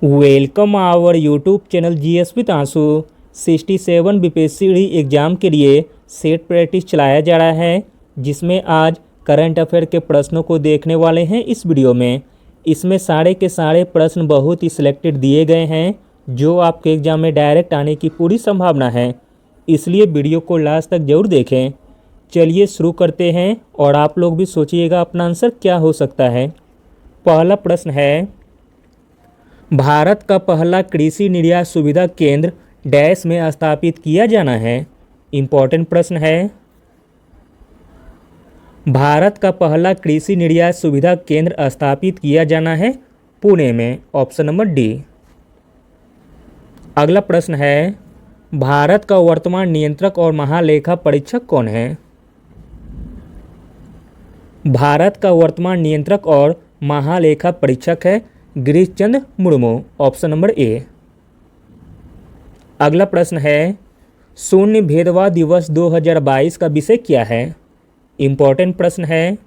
Welcome our YouTube channel GS with Ansu. 67 BPSC exam के लिए set practice चलाया जा रहा है, जिसमें आज करंट अफेयर के प्रश्नों को देखने वाले हैं इस वीडियो में। इसमें सारे के सारे प्रश्न बहुत ही सिलेक्टेड दिए गए हैं, जो आपके एग्ज़ाम में डायरेक्ट आने की पूरी संभावना है, इसलिए वीडियो को लास्ट तक ज़रूर देखें। चलिए शुरू करते हैं और आप लोग भी सोचिएगा अपना आंसर क्या हो सकता है। पहला प्रश्न है, भारत का पहला कृषि निर्यात सुविधा केंद्र डैश में स्थापित किया जाना है। इम्पोर्टेंट प्रश्न है। भारत का पहला कृषि निर्यात सुविधा केंद्र स्थापित किया जाना है पुणे में। Option number D. अगला प्रश्न है, भारत का वर्तमान नियंत्रक और महालेखा परीक्षक कौन है। भारत का वर्तमान नियंत्रक और महालेखा परीक्षक है Girish Chandra Murmu. Option number A. अगला प्रश्न है, शून्य भेदभाव दिवस 2022 का विषय क्या है। इम्पोर्टेंट प्रश्न है।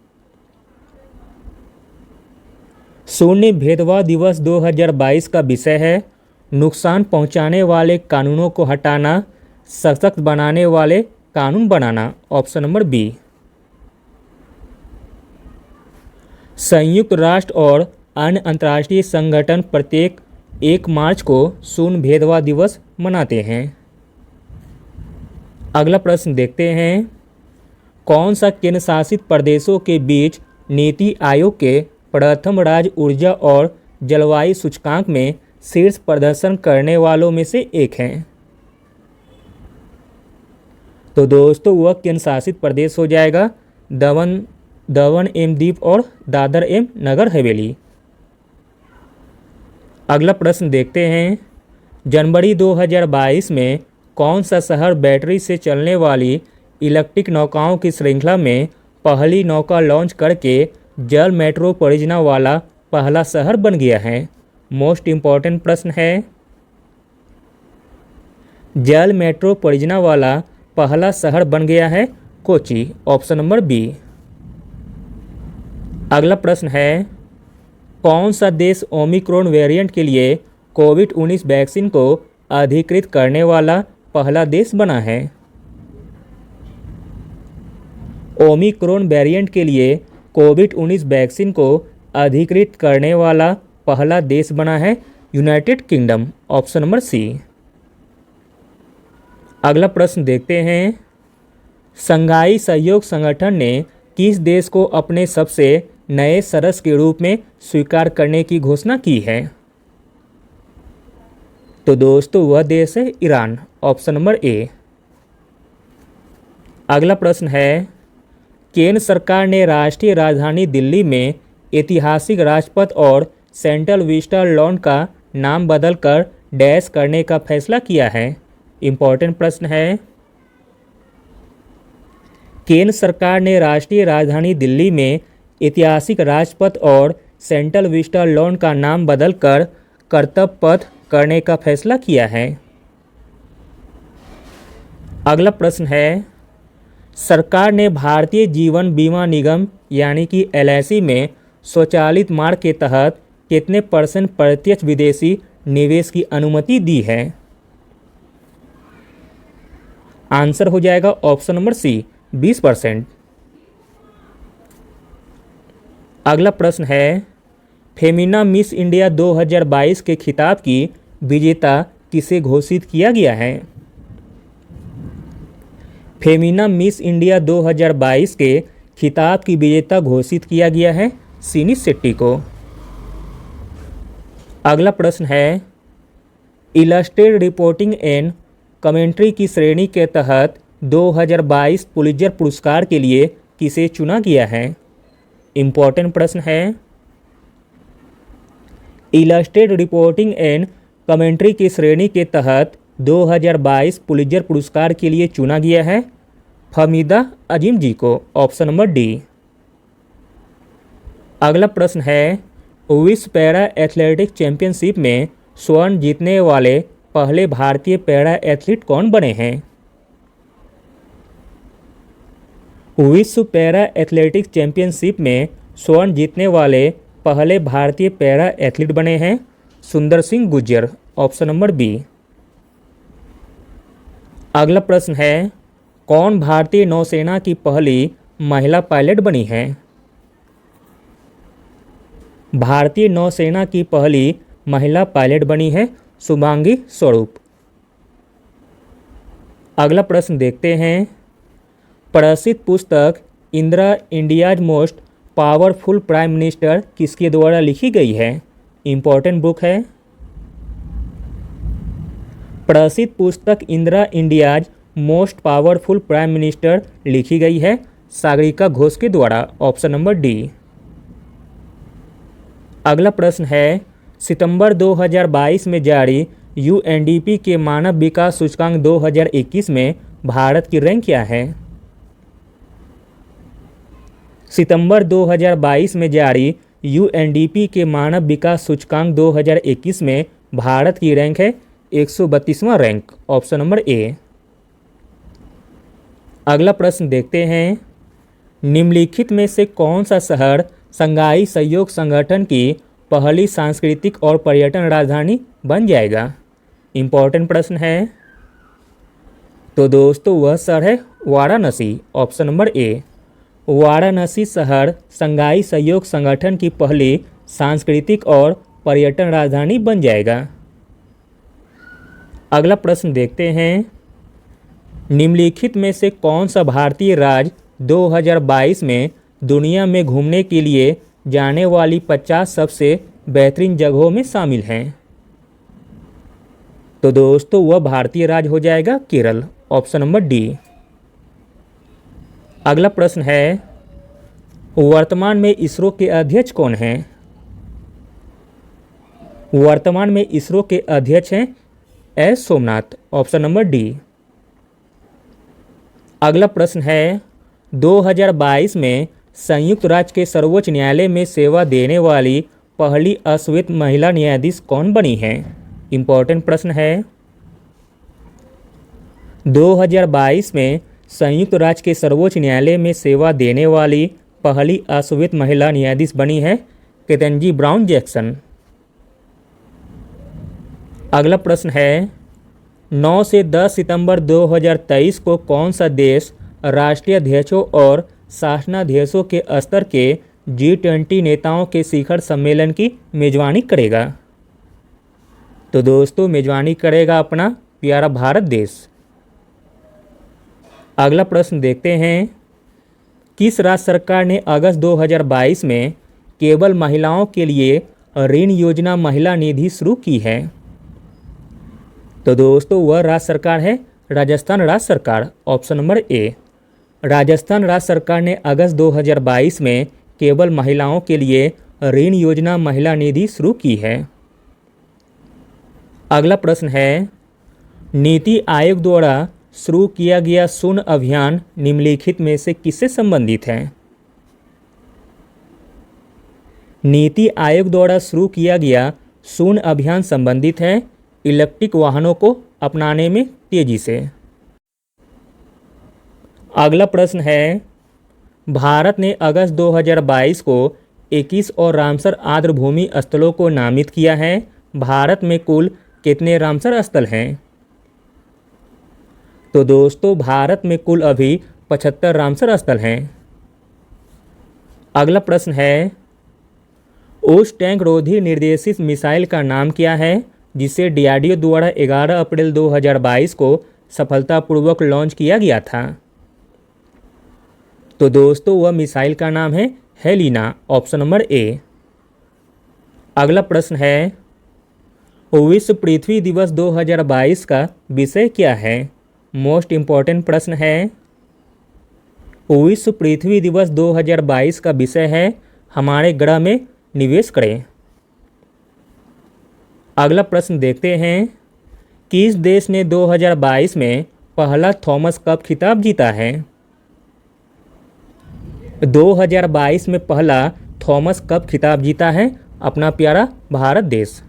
शून्य भेदभाव दिवस 2022 का विषय है नुकसान पहुंचाने वाले कानूनों को हटाना, सशक्त बनाने वाले कानून बनाना। Option number B. संयुक्त राष्ट्र और अन्य अंतर्राष्ट्रीय संगठन प्रत्येक 1 मार्च को शून्य भेदभाव दिवस मनाते हैं। अगला प्रश्न देखते हैं, कौन सा केंद्र शासित प्रदेशों के बीच नीति आयोग के प्रथम राज्य ऊर्जा और जलवायु सूचकांक में शीर्ष प्रदर्शन करने वालों में से एक है। तो दोस्तों वह केंद्र शासित प्रदेश हो जाएगा दमन एवं दीव और दादर एवं नगर हवेली। अगला प्रश्न देखते हैं, जनवरी 2022 में कौन सा शहर बैटरी से चलने वाली इलेक्ट्रिक नौकाओं की श्रृंखला में पहली नौका लॉन्च करके जल मेट्रो परियोजना वाला पहला शहर बन गया है। मोस्ट इम्पॉर्टेंट प्रश्न है। जल मेट्रो परियोजना वाला पहला शहर बन गया है कोची। Option number B. अगला प्रश्न है, कौन सा देश ओमिक्रॉन वेरिएंट के लिए कोविड-19 वैक्सीन को अधिकृत करने वाला पहला देश बना है। ओमिक्रॉन वेरिएंट के लिए कोविड-19 वैक्सीन को अधिकृत करने वाला पहला देश बना है United Kingdom. Option number C. अगला प्रश्न देखते हैं, शंघाई सहयोग संगठन ने किस देश को अपने सबसे नए सदस्य के रूप में स्वीकार करने की घोषणा की है। तो दोस्तों वह देश है ईरान। Option number A. अगला प्रश्न है, केंद्र सरकार ने राष्ट्रीय राजधानी दिल्ली में ऐतिहासिक राजपथ और सेंट्रल विस्टा लॉन का नाम बदलकर डैश करने का फैसला किया है। इम्पोर्टेंट प्रश्न है। केंद्र सरकार ने राष्ट्रीय राजधानी दिल्ली में ऐतिहासिक राजपथ और सेंट्रल विस्टा लॉन का नाम बदलकर कर्तव्य पथ करने का फैसला किया है। अगला प्रश्न है, सरकार ने भारतीय जीवन बीमा निगम यानी कि LIC में स्वचालित मार्ग के तहत कितने % प्रत्यक्ष विदेशी निवेश की अनुमति दी है। आंसर हो जाएगा ऑप्शन नंबर सी 20%। अगला प्रश्न है, फेमिना मिस इंडिया 2022 के खिताब की विजेता किसे घोषित किया गया है। फेमिना मिस इंडिया 2022 के खिताब की विजेता घोषित किया गया है सिनी शेट्टी को। अगला प्रश्न है, इलस्ट्रेटेड रिपोर्टिंग एंड कमेंट्री की श्रेणी के तहत 2022 पुलित्जर पुरस्कार के लिए किसे चुना गया है। इम्पोर्टेंट प्रश्न है। इलस्ट्रेटेड रिपोर्टिंग एंड कमेंट्री की श्रेणी के तहत 2022 पुलित्जर पुरस्कार के लिए चुना गया है फहमीदा अजीम जी को। Option number D. अगला प्रश्न है, विश्व पैरा एथलेटिक्स चैंपियनशिप में स्वर्ण जीतने वाले पहले भारतीय पैरा एथलीट कौन बने हैं। विश्व पैरा एथलेटिक्स चैंपियनशिप में स्वर्ण जीतने वाले पहले भारतीय पैरा एथलीट बने हैं Sundar Singh Gurjar, option number B. अगला प्रश्न है, कौन भारतीय नौसेना की पहली महिला पायलट बनी है? भारतीय नौसेना की पहली महिला पायलट बनी है शुभांगी स्वरूप। अगला प्रश्न देखते हैं, प्रसिद्ध पुस्तक Indira India's most powerful prime minister किसके द्वारा लिखी गई है? इम्पोर्टेंट बुक है। प्रसिद्ध पुस्तक Indira India's most powerful prime minister लिखी गई है सागरिका घोष के द्वारा, ऑप्शन नंबर डी। अगला प्रश्न है, सितंबर 2022 में जारी यूएनडीपी के मानव विकास सूचकांक 2021 में भारत की रैंक क्या है? सितंबर 2022 में जारी यूएनडीपी के मानव विकास सूचकांक 2021 में भारत की रैंक है 132वां रैंक, ऑप्शन नंबर ए। अगला प्रश्न देखते हैं, निम्नलिखित में से कौन सा शहर शंघाई सहयोग संगठन की पहली सांस्कृतिक और पर्यटन राजधानी बन जाएगा? इम्पोर्टेंट प्रश्न है। तो दोस्तों वह शहर है वाराणसी, ऑप्शन नंबर ए। वाराणसी शहर शंघाई सहयोग संगठन की पहली सांस्कृतिक और पर्यटन राजधानी बन जाएगा। अगला प्रश्न देखते हैं, निम्नलिखित में से कौन सा भारतीय राज्य 2022 में दुनिया में घूमने के लिए जाने वाली 50 सबसे बेहतरीन जगहों में शामिल हैं? तो दोस्तों वह भारतीय राज्य हो जाएगा केरल, ऑप्शन नंबर डी। अगला प्रश्न है, वर्तमान में इसरो के अध्यक्ष कौन हैं? वर्तमान में इसरो के अध्यक्ष हैं S Somnath, option number D. अगला प्रश्न है, 2022 में संयुक्त राज्य के सर्वोच्च न्यायालय में सेवा देने वाली पहली अश्वेत महिला न्यायाधीश कौन बनी है? इम्पोर्टेंट प्रश्न है। 2022 में संयुक्त राज्य के सर्वोच्च न्यायालय में सेवा देने वाली पहली अश्वेत महिला न्यायाधीश बनी है केतनजी ब्राउन जैक्सन। अगला प्रश्न है, 9 से 10 सितंबर 2023 को कौन सा देश राष्ट्रीय अध्यक्षों और शासनाध्यक्षों के स्तर के G20 नेताओं के शिखर सम्मेलन की मेजबानी करेगा? तो दोस्तों मेजबानी करेगा अपना प्यारा भारत देश। अगला प्रश्न देखते हैं, किस राज्य सरकार ने अगस्त 2022 में केवल महिलाओं के लिए ऋण योजना महिला निधि शुरू की है? तो दोस्तों वह राज्य सरकार है राजस्थान राज्य सरकार, ऑप्शन नंबर ए। राजस्थान राज्य सरकार ने अगस्त 2022 में केवल महिलाओं के लिए ऋण योजना महिला निधि शुरू की है। अगला प्रश्न है, नीति आयोग द्वारा शुरू किया गया शून्य अभियान निम्नलिखित में से किससे संबंधित है? नीति आयोग द्वारा शुरू किया गया शून्य अभियान संबंधित है इलेक्ट्रिक वाहनों को अपनाने में तेजी से। अगला प्रश्न है, भारत ने अगस्त 2022 को 21 और रामसर आर्द्र भूमि स्थलों को नामित किया है। भारत में कुल कितने रामसर स्थल हैं? तो दोस्तों भारत में कुल अभी 75 रामसर स्थल हैं। अगला प्रश्न है, उस टैंक रोधी निर्देशित मिसाइल का नाम क्या है जिसे DRDO द्वारा 11 अप्रैल 2022 को सफलतापूर्वक लॉन्च किया गया था? तो दोस्तों वह मिसाइल का नाम है हेलिना, ऑप्शन नंबर ए। अगला प्रश्न है, विश्व पृथ्वी दिवस 2022 का विषय क्या है? मोस्ट इम्पॉर्टेंट प्रश्न है। विश्व पृथ्वी दिवस 2022 का विषय है हमारे ग्रह में निवेश करें। अगला प्रश्न देखते हैं, किस देश ने 2022 में पहला थॉमस कप खिताब जीता है? 2022 में पहला थॉमस कप खिताब जीता है अपना प्यारा भारत देश।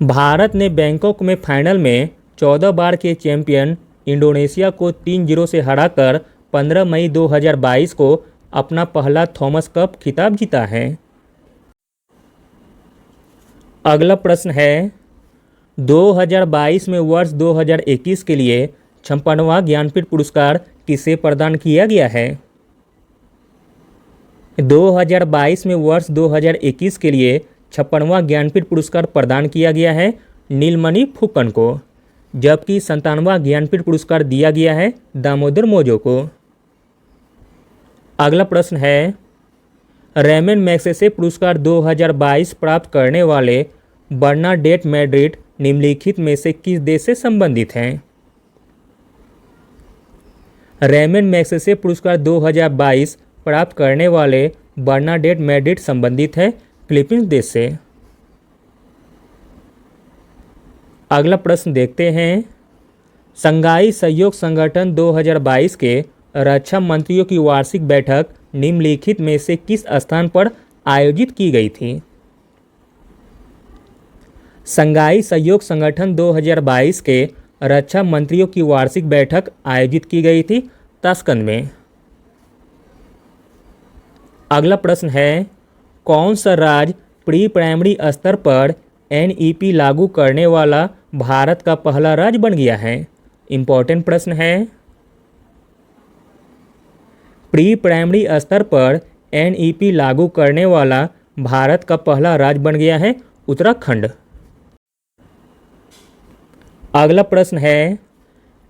भारत ने बैंकॉक में फाइनल में 14 बार के चैंपियन इंडोनेशिया को 3-0 से हराकर 15 मई 2022 को अपना पहला थॉमस कप खिताब जीता है। अगला प्रश्न है 2022 में वर्ष 2021 के लिए 56वां ज्ञानपीठ पुरस्कार किसे प्रदान किया गया है? 2022 में वर्ष 2021 के लिए 56वां ज्ञानपीठ पुरस्कार प्रदान किया गया है नीलमणि फुकन को, जबकि 97वां ज्ञानपीठ पुरस्कार दिया गया है दामोदर मौजो को। अगला प्रश्न है रेमन मैग्सेसे पुरस्कार 2022 प्राप्त करने वाले बर्नाडेट मैड्रिड निम्नलिखित में से किस देश से संबंधित हैं? रेमन मैग्सेसे पुरस्कार 2022 प्राप्त करने वाले बर्नाडेट मैड्रिड संबंधित है फिलीपींस देश से। अगला प्रश्न देखते हैं शंघाई सहयोग संगठन 2022 के रक्षा मंत्रियों की वार्षिक बैठक निम्नलिखित में से किस स्थान पर आयोजित की गई थी? शंघाई सहयोग संगठन 2022 के रक्षा मंत्रियों की वार्षिक बैठक आयोजित की गई थी ताशकंद में। अगला प्रश्न है कौन सा राज्य प्री प्राइमरी स्तर पर NEP लागू करने वाला भारत का पहला राज्य बन गया है? इम्पोर्टेंट प्रश्न है। प्री प्राइमरी स्तर पर NEP लागू करने वाला भारत का पहला राज्य बन गया है उत्तराखंड। अगला प्रश्न है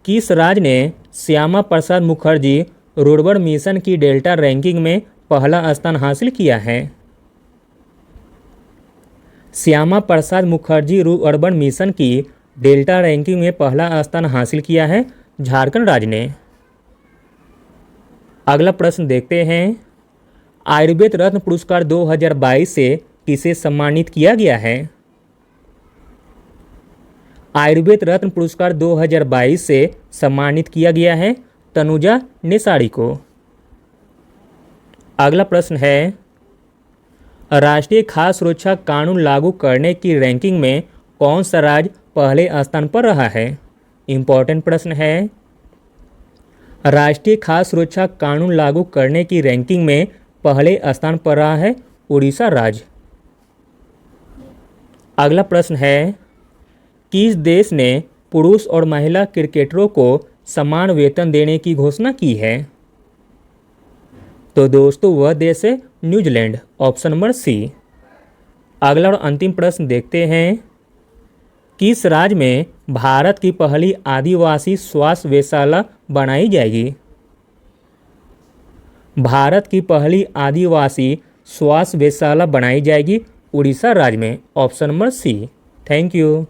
किस राज्य ने श्यामा प्रसाद मुखर्जी रुर्बन मिशन की डेल्टा रैंकिंग में पहला स्थान हासिल किया है? श्यामा प्रसाद मुखर्जी रुर्बन मिशन की डेल्टा रैंकिंग में पहला स्थान हासिल किया है झारखंड राज्य ने। अगला प्रश्न देखते हैं आयुर्वेद रत्न पुरस्कार 2022 से किसे सम्मानित किया गया है? आयुर्वेद रत्न पुरस्कार 2022 से सम्मानित किया गया है तनुजा नेसारी को। अगला प्रश्न है राष्ट्रीय खाद्य सुरक्षा कानून लागू करने की रैंकिंग में कौन सा राज्य पहले स्थान पर रहा है? इम्पोर्टेंट प्रश्न है। राष्ट्रीय खाद्य सुरक्षा कानून लागू करने की रैंकिंग में पहले स्थान पर रहा है उड़ीसा राज्य। अगला प्रश्न है किस देश ने पुरुष और महिला क्रिकेटरों को समान वेतन देने की घोषणा की है? तो दोस्तों वह देश है न्यूजीलैंड, ऑप्शन नंबर सी। अगला और अंतिम प्रश्न देखते हैं किस राज्य में भारत की पहली आदिवासी स्वास्थ्य वेधशाला बनाई जाएगी? भारत की पहली आदिवासी स्वास्थ्य वेधशाला बनाई जाएगी उड़ीसा राज्य में, option number C. Thank you.